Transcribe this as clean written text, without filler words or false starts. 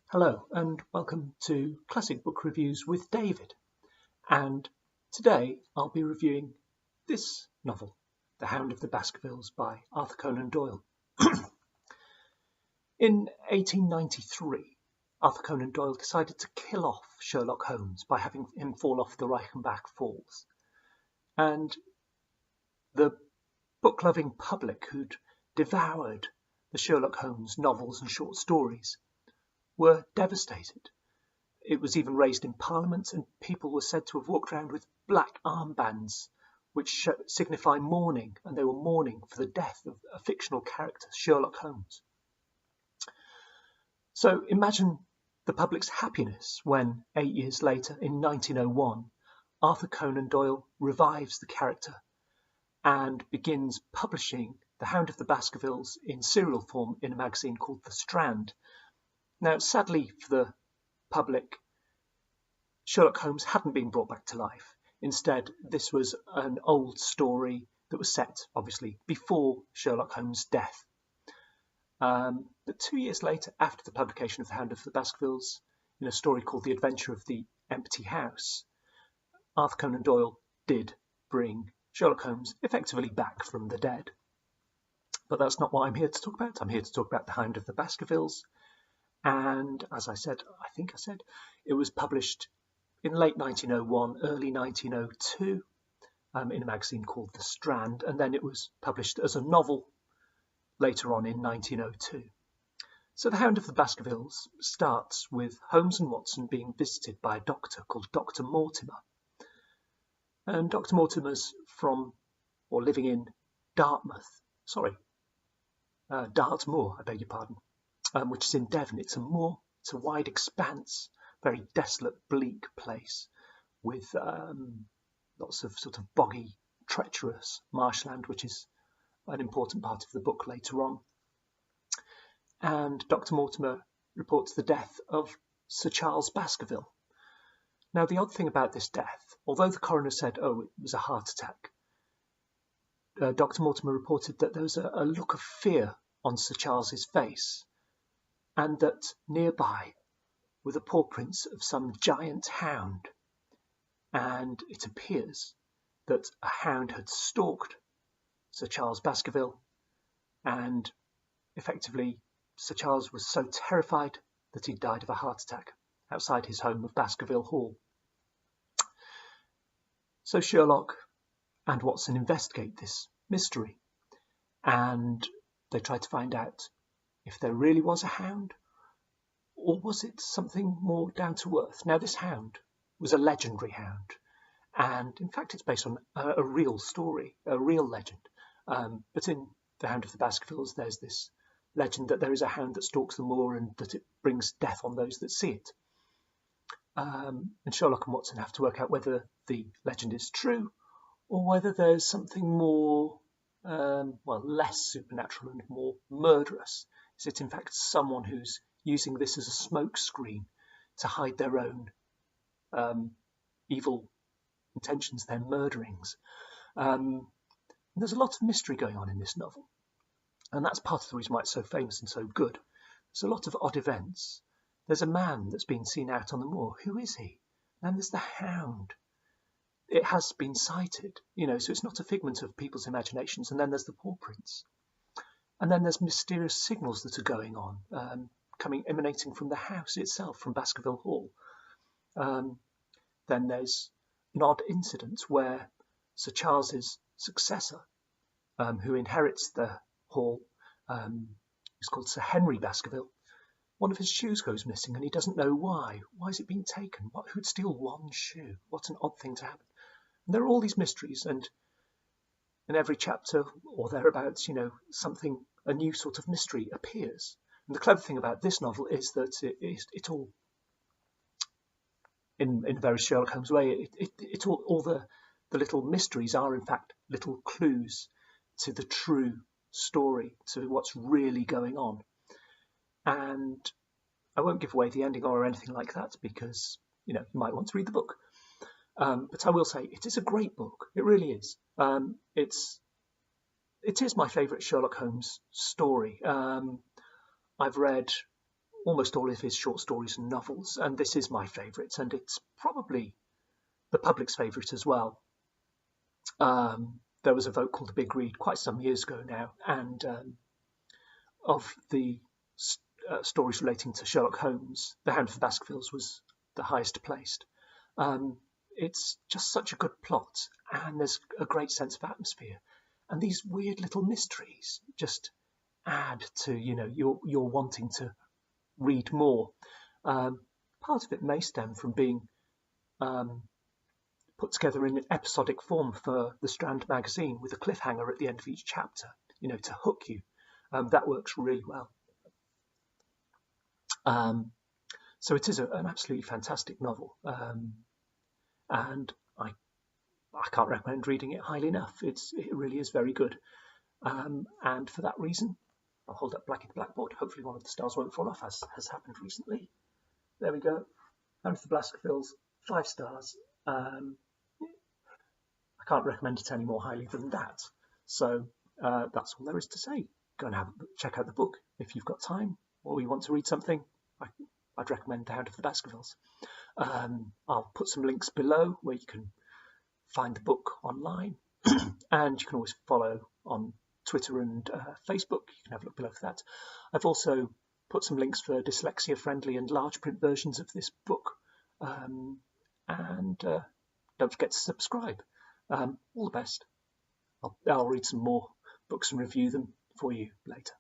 Hello and welcome to Classic Book Reviews with David. And today I'll be reviewing this novel, The Hound of the Baskervilles by Arthur Conan Doyle. In 1893, Arthur Conan Doyle decided to kill off Sherlock Holmes by having him fall off the Reichenbach Falls. And the book-loving public who'd devoured the Sherlock Holmes novels and short stories were devastated. It was even raised in Parliament, and people were said to have walked around with black armbands which signify mourning, and they were mourning for the death of a fictional character, Sherlock Holmes. So imagine the public's happiness when, 8 years later, in 1901, Arthur Conan Doyle revives the character and begins publishing The Hound of the Baskervilles in serial form in a magazine called The Strand. Now, sadly for the public, Sherlock Holmes hadn't been brought back to life. Instead, this was an old story that was set, obviously, before Sherlock Holmes' death. But 2 years later, after the publication of The Hound of the Baskervilles, in a story called The Adventure of the Empty House, Arthur Conan Doyle did bring Sherlock Holmes effectively back from the dead. But that's not what I'm here to talk about. I'm here to talk about The Hound of the Baskervilles. And as I said, it was published in late 1901, early 1902, in a magazine called The Strand, and then it was published as a novel later on in 1902. So The Hound of the Baskervilles starts with Holmes and Watson being visited by a doctor called Dr. Mortimer. And Dr. Mortimer's living in Dartmoor, I beg your pardon. Which is in Devon. It's a moor, it's a wide expanse, very desolate, bleak place with lots of sort of boggy, treacherous marshland, which is an important part of the book later on. And Dr. Mortimer reports the death of Sir Charles Baskerville. Now, the odd thing about this death, although the coroner said, it was a heart attack, Dr. Mortimer reported that there was a look of fear on Sir Charles's face, and that nearby were the paw prints of some giant hound, and it appears that a hound had stalked Sir Charles Baskerville, and effectively Sir Charles was so terrified that he died of a heart attack outside his home of Baskerville Hall. So Sherlock and Watson investigate this mystery, and they try to find out if there really was a hound, or was it something more down to earth? Now, this hound was a legendary hound, and in fact it's based on a real story, a real legend. But in The Hound of the Baskervilles, there's this legend that there is a hound that stalks the moor and that it brings death on those that see it. And Sherlock and Watson have to work out whether the legend is true, or whether there's something more, less supernatural and more murderous. Is it in fact someone who's using this as a smoke screen to hide their own evil intentions, their murderings? There's a lot of mystery going on in this novel, and that's part of the reason why it's so famous and so good. There's a lot of odd events. There's a man that's been seen out on the moor. Who is he? And there's the hound. It has been sighted, so it's not a figment of people's imaginations. And then there's the paw prints. And then there's mysterious signals that are going on, emanating from the house itself, from Baskerville Hall. Then there's an odd incident where Sir Charles's successor, who inherits the hall, is called Sir Henry Baskerville. One of his shoes goes missing, and he doesn't know why. Why has it been taken? Who'd steal one shoe? What an odd thing to happen. And there are all these mysteries, and in every chapter or thereabouts, a new sort of mystery appears. And the clever thing about this novel is that it all, in a very Sherlock Holmes way, all the little mysteries are in fact little clues to the true story, to what's really going on. And I won't give away the ending or anything like that, because you might want to read the book. But I will say it is a great book. It really is. It is my favourite Sherlock Holmes story. I've read almost all of his short stories and novels, and this is my favourite, and it's probably the public's favourite as well. There was a vote called the Big Read quite some years ago now, and of the stories relating to Sherlock Holmes, The Hound of the Baskervilles was the highest placed. It's just such a good plot, and there's a great sense of atmosphere, and these weird little mysteries just add to your wanting to read more. Part of it may stem from being put together in an episodic form for the Strand magazine with a cliffhanger at the end of each chapter, to hook you. That works really well. So it is an absolutely fantastic novel, and I can't recommend reading it highly enough. It really is very good, and for that reason, I'll hold up Blackie the Blackboard. Hopefully one of the stars won't fall off, as has happened recently. There we go. Hound of the Baskervilles, 5 stars. I can't recommend it any more highly than that. So that's all there is to say. Go and check out the book if you've got time, or you want to read something. I'd recommend The Hound of the Baskervilles. I'll put some links below where you can find the book online, and you can always follow on Twitter and Facebook. You can have a look below for that. I've also put some links for dyslexia-friendly and large print versions of this book, and don't forget to subscribe. All the best. I'll read some more books and review them for you later.